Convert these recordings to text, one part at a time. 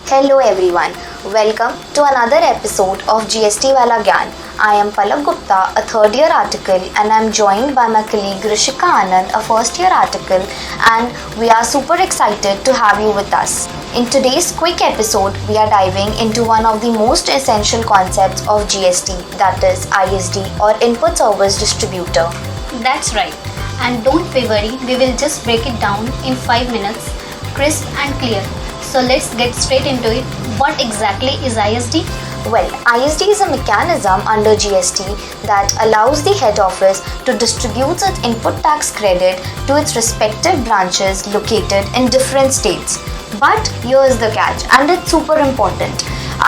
Hello everyone, welcome to another episode of GST Wala Gyaan. I am Palak Gupta, a third year article, and I am joined by my colleague Rishika Anand, a first year article, and we are super excited to have you with us. In today's quick episode, we are diving into one of the most essential concepts of GST, that is ISD or Input Service Distributor. That's right. And don't be worried, we will just break it down in 5 minutes, crisp and clear. So let's get straight into it. What exactly is ISD? Well, ISD is a mechanism under GST that allows the head office to distribute its input tax credit to its respective branches located in different states. But here's the catch, and it's super important.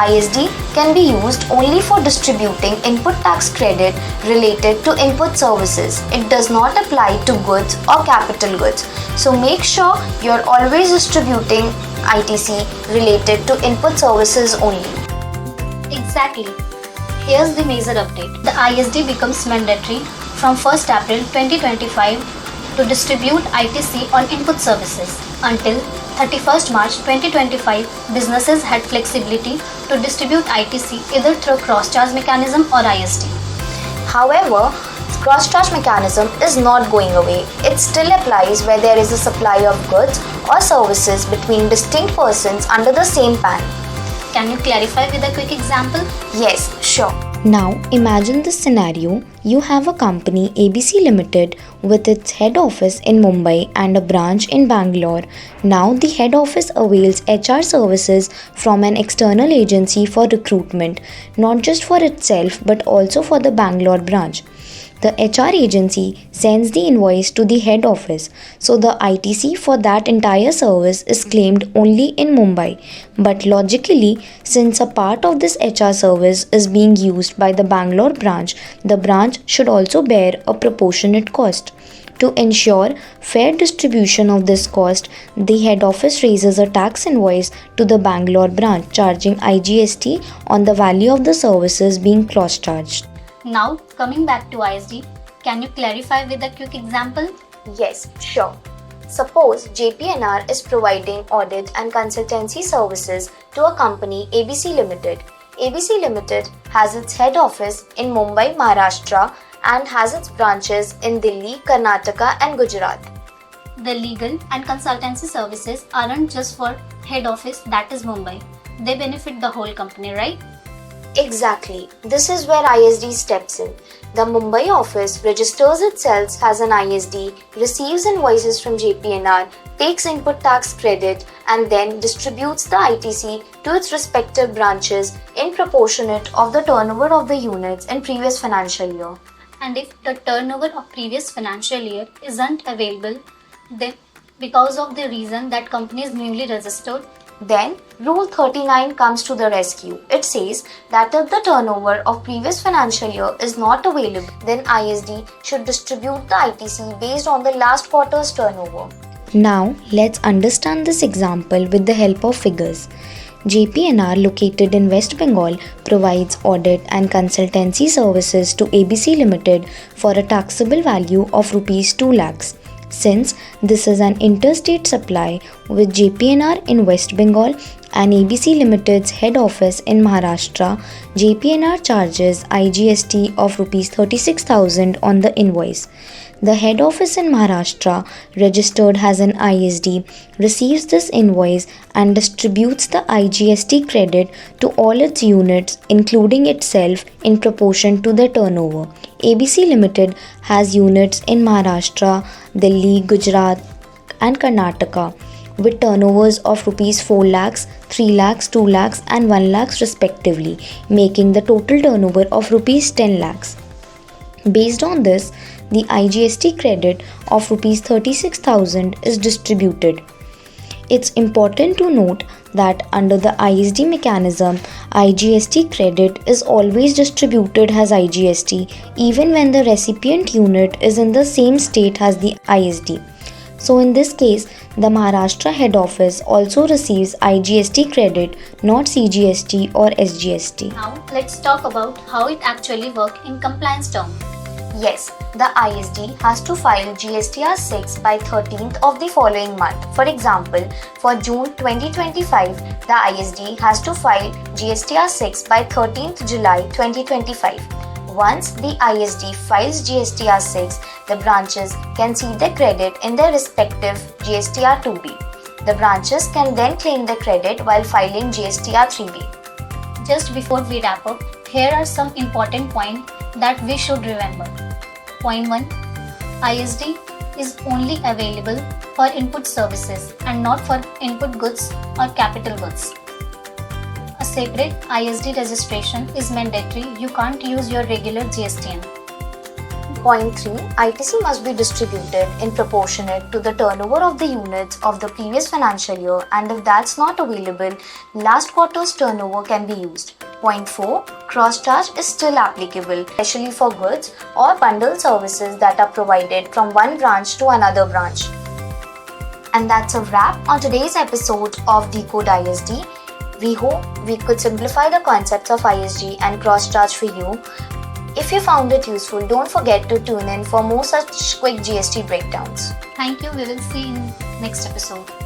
ISD can be used only for distributing input tax credit related to input services. It does not apply to goods or capital goods. So make sure you're always distributing ITC related to input services only. Exactly. Here's the major update. The ISD becomes mandatory from 1st April 2025 to distribute ITC on input services. Until 31st March 2025, businesses had flexibility to distribute ITC either through cross-charge mechanism or ISD. However, cross-charge mechanism is not going away. It still applies where there is a supply of goods or services between distinct persons under the same PAN. Can you clarify with a quick example? Yes, sure. Now imagine this scenario. You have a company ABC Ltd with its head office in Mumbai and a branch in Bangalore. Now the head office avails HR services from an external agency for recruitment, not just for itself but also for the Bangalore branch. The HR agency sends the invoice to the head office, so the ITC for that entire service is claimed only in Mumbai. But logically, since a part of this HR service is being used by the Bangalore branch, the branch should also bear a proportionate cost. To ensure fair distribution of this cost, the head office raises a tax invoice to the Bangalore branch, charging IGST on the value of the services being cross-charged. Now, coming back to ISD, can you clarify with a quick example? Yes, sure. Suppose JPNR is providing audit and consultancy services to a company ABC Ltd. ABC Ltd has its head office in Mumbai, Maharashtra and has its branches in Delhi, Karnataka and Gujarat. The legal and consultancy services aren't just for head office, that is Mumbai. They benefit the whole company, right? Exactly. This is where ISD steps in. The Mumbai office registers itself as an ISD, receives invoices from JPNR, takes input tax credit and then distributes the ITC to its respective branches in proportionate of the turnover of the units in previous financial year. And if the turnover of previous financial year isn't available, then because of the reason that company is newly registered, then Rule 39 comes to the rescue. It says that if the turnover of previous financial year is not available, then ISD should distribute the ITC based on the last quarter's turnover. Now let's understand this example with the help of figures. JPNR, located in West Bengal, provides audit and consultancy services to ABC Ltd for a taxable value of Rs 2 lakhs. Since this is an interstate supply with JPNR in West Bengal and ABC Ltd's head office in Maharashtra, JPNR charges IGST of Rs 36,000 on the invoice. The head office in Maharashtra, registered as an ISD, receives this invoice and distributes the IGST credit to all its units, including itself, in proportion to the turnover. ABC Ltd has units in Maharashtra, Delhi, Gujarat and Karnataka with turnovers of Rs 4 lakhs, 3 lakhs, 2 lakhs and 1 lakhs respectively, making the total turnover of Rs 10 lakhs. Based on this, the IGST credit of Rs 36,000 is distributed. It's important to note that under the ISD mechanism, IGST credit is always distributed as IGST even when the recipient unit is in the same state as the ISD. So in this case, the Maharashtra head office also receives IGST credit, not CGST or SGST. Now let's talk about how it actually works in compliance terms. Yes, the ISD has to file GSTR 6 by 13th of the following month. For example, for June 2025, the ISD has to file GSTR 6 by 13th July 2025. Once the ISD files GSTR 6, the branches can see the credit in their respective GSTR 2B. The branches can then claim the credit while filing GSTR 3B. Just before we wrap up, here are some important points that we should remember. Point 1. ISD is only available for input services and not for input goods or capital goods. A separate ISD registration is mandatory. You can't use your regular GSTN. Point 3. ITC must be distributed in proportionate to the turnover of the units of the previous financial year, and if that's not available, last quarter's turnover can be used. Point 4. Cross-charge is still applicable, especially for goods or bundled services that are provided from one branch to another branch. And that's a wrap on today's episode of Decode ISD. We hope we could simplify the concepts of ISD and cross-charge for you. If you found it useful, don't forget to tune in for more such quick GST breakdowns. Thank you. We will see you in next episode.